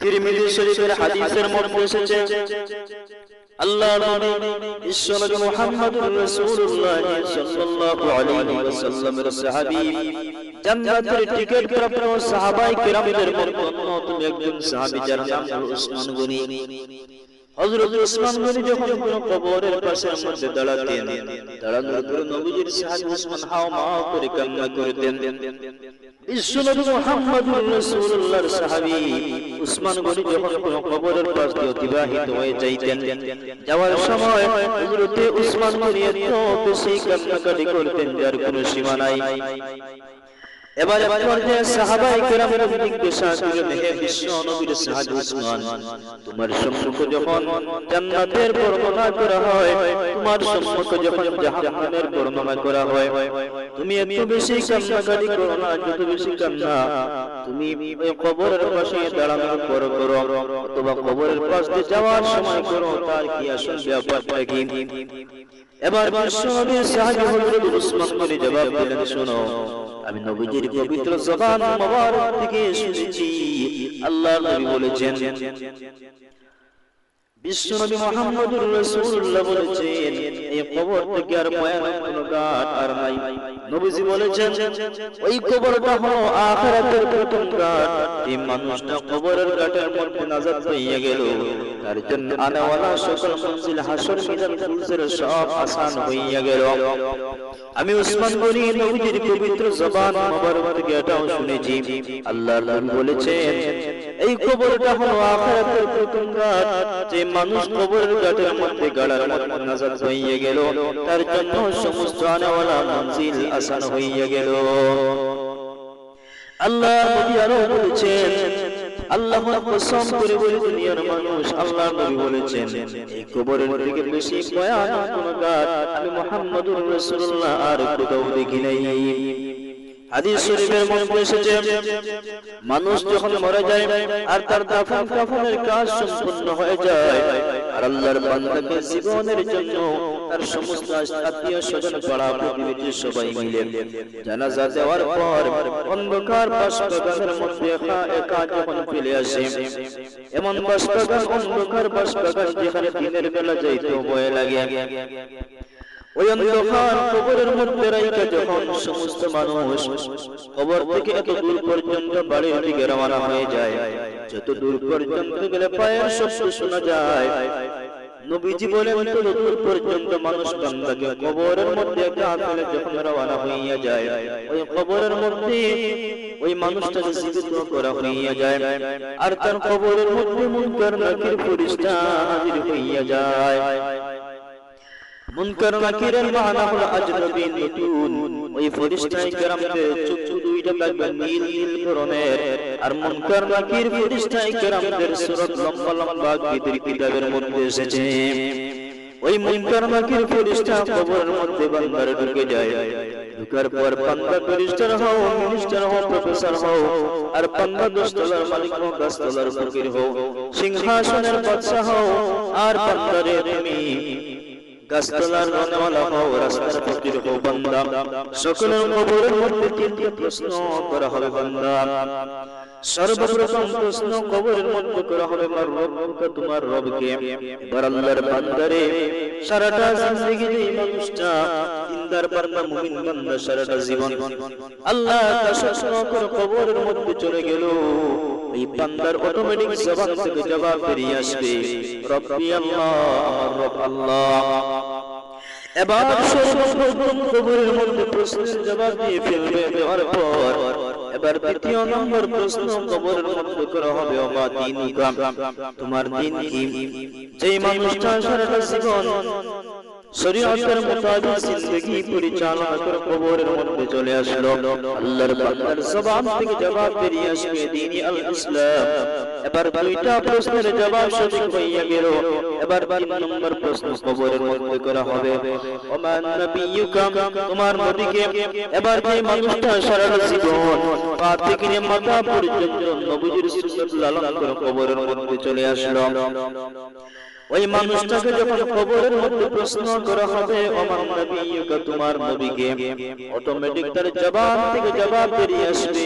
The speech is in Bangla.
তিরমিজি শরীফের হাদিসের মধ্যে এসেছে আল্লাহর নবী বিশ্বনবী মুহাম্মদুর রাসূলুল্লাহ সাল্লাল্লাহু আলাইহি ওয়াসাল্লামের সাহাবী জান্নাতের টিকিট প্রাপ্ত সাহাবায়ে কেরামদের মধ্যে অন্যতম একজন সাহাবী যার নাম হলো উসমান গনি। হযরত উসমান গনি যখন কোন কবরের পাশের মধ্যে দাঁড়ানোর পর নবীজির সাহাবী উসমান হাওমাও করে কান্না করতেন। বিশ্বনবী মুহাম্মদুর রাসূলুল্লাহর সাহাবী উসমান গনি যখন কোন কবরের পাশ দিয়ে অতিবাহিত হয়ে যাইতেন, যাওয়ার সময় হযরত উসমান গনি এত বেশি কান্নাকাটি করতেন যার কোনো সীমা নাই। এবার পর্যায়ে সাহাবায়ে কেরামের জিজ্ঞাসা করলেন, হে বিশ্ব নবীর সাহাবী উসমান, তোমার সম্মুখে যখন জান্নাতের বর্ণনা করা হয়, তোমার সম্মুখে যখন জাহান্নামের বর্ণনা করা হয়, তুমি এত বেশি কান্নাকাটি করো না, যত বেশি কান্না তুমি ওই কবরের পাশে দাঁড়ানোর পর করো অথবা কবরের পাশ দিয়ে যাওয়ার সময় করো, তার কি আসল ব্যাপারটা কি? এবার বিশ্বনবীর সাহাবী হযরত উসমান গনি জবাব দিলেন, শোনো, আমি নবীজির পবিত্র জবান মোবারক থেকে শুনেছি আল্লাহর নবী বলেছেন, বিশ্বনবী মুহাম্মদুর রাসূলুল্লাহ বলেছেন, এই কবর থেকে আর ভয়ানক কোনো ঘাট আর নাই। নবীজি বলেছেন, ওই কবরটা হলো আখিরাতের প্রথম ঘাট। এই মানুষটা কবরের ঘাটের মধ্যে নাজাত পেয়ে গেল, তার জন্য আনাওয়ালা সকল মঞ্জিল হাসর মিজান ফুলসের সব আসান হইয়া গেল। আমি উসমান গনি নবীজির পবিত্র জবান মোবারক থেকে এটাও শুনেছি আল্লাহর নবী বলেছেন, এই কবরটা হলো আখিরাতের প্রথম ঘাট। যে মানুষ কবরের ঘাটের মধ্যে গাড়ার মধ্যে নাজাত হইয়া গেল, তার জন্য সমস্ত আনাওয়ালা মঞ্জিল আসান হইয়া গেল। আল্লাহর নবী আরো বলেছেন, আল্লাহর কসম করে বলি দুনিয়ার মানুষ, আল্লাহর নবী বলেছেন, এই কবরের থেকে বেশি ভয়ানক কোন ঘাট আমি মুহাম্মদুর রাসূলুল্লাহ আর কোথাও দেখি নাই। হাদিস শরীফের মধ্যে এসেছে, মানুষ যখন মরে যায় আর তার দাফন কাফনের কাজ সম্পূর্ণ হয়ে যায়, আর আল্লাহর বান্দাকে জীবনের জন্য তার সমস্ত আত্মীয় স্বজন পাড়া প্রতিবেশী সবাই মিলে জানাজা দেওয়ার পর অন্ধকার বাসবাগানের মধ্যে একা যখন ফেলে আসে, এমন বাসবাগান, অন্ধকার বাসবাগান যেখানে দিনের বেলা যাইতেও ভয় লাগে, ওই অন্ধকার কবরের মধ্যে রাইখা যখন সমস্ত মানুষ কবর থেকে এত দূর পর্যন্ত বাড়ির দিকে রওনা হয়ে যায়, যত দূর পর্যন্ত গেলে পায়ের শব্দ শোনা যায়, নবীজি বলেন, তত দূর পর্যন্ত মানুষ বান্দাকে কবরের মধ্যে একা ফেলে যখন রওনা হইয়া যায়, ওই কবরের মধ্যে ওই মানুষটাকে জীবিত করা হইয়া যায়, আর তার কবরের মধ্যে মুনকার নাকির ফেরেশতা হাজির হইয়া যায়। মুনকার নাকিরের মানা হলো আজনবী, নতুন। ওই ফেরেশতায়ে কেরামদের চক্ষু দুইটা থাকবে নীল নীল বর্ণের, আর মুনকার নাকির ফেরেশতায়ে কেরামদের সূরত লম্বা লম্বা কিতাবের কিতাবের মধ্যে এসেছে। ওই মুনকার নাকির ফেরেশতা কবরের মধ্যে বান্দার ঢুকে যায়, ঢুকার পর বান্দা ফেরেশতার হও, মিনিস্টার হও, প্রফেসর হও, আর বান্দা দশতলার মালিক হও, গাছতলার ফকির হও, সিংহাসনের বাদশা হও, আর বান্দারে তুমি গাছতলার রানওয়ালা হও, রাস্তার ফকির হও, বান্দা সকলের কবরের মধ্যে তিনটি প্রশ্ন করা হবে। বান্দা সর্বপ্রথম প্রশ্ন কবরের মধ্যে করা হবে, মার রব্বুকা, তোমার রব কে? এবার আল্লাহর বান্দারে সারাটা জিন্দেগি এই মানুষটা দিনদার বান্দা, মুমিন বান্দা, সারাটা জীবন আল্লাহ তার প্রশ্ন করে কবরের মধ্যে চলে গেল, এই বান্দার অটোমেটিক জবান থেকে জবাব বেরিয়ে আসবে, রব্বি আল্লাহ, আমার রব আল্লাহ। এবার সর্বপ্রথম কবরের মধ্যে প্রশ্নের জবাব দিয়ে ফেলবে, দেওয়ার পর এবার দ্বিতীয় নম্বর প্রশ্ন কবরের মধ্যে করা হবে, ওমা দীনুকা, তোমার দিন কি? যেই মানুষটা সারাটা জীবন শরীয়তের মোতাবেক জিন্দেগি পরিচালনা করে কবরের মধ্যে চলে আসলো, আল্লাহর বান্দার জবান থেকে জবাব বেরিয়ে আসবে দ্বীনি আল ইসলাম। এবার দুইটা প্রশ্নের জবাব সঠিক হইয়া গেল, এবার তিন নম্বর প্রশ্ন কবরের মধ্যে করা হবে, ওমা নবিয়ুকা, তোমার নবীকে? এবার যে মানুষটা সারাটা জীবন পা থেকে মাথা পর্যন্ত নবীজির সুন্নাত লালন করে কবরের মধ্যে চলে আসলো, ওই মানুষটাকে যখন কবরের মধ্যে প্রশ্ন করা হবে, ওমা নবিয়ুকা, তোমার নবীকে? অটোমেটিক তার জবান থেকে জবাব বেরিয়ে আসবে,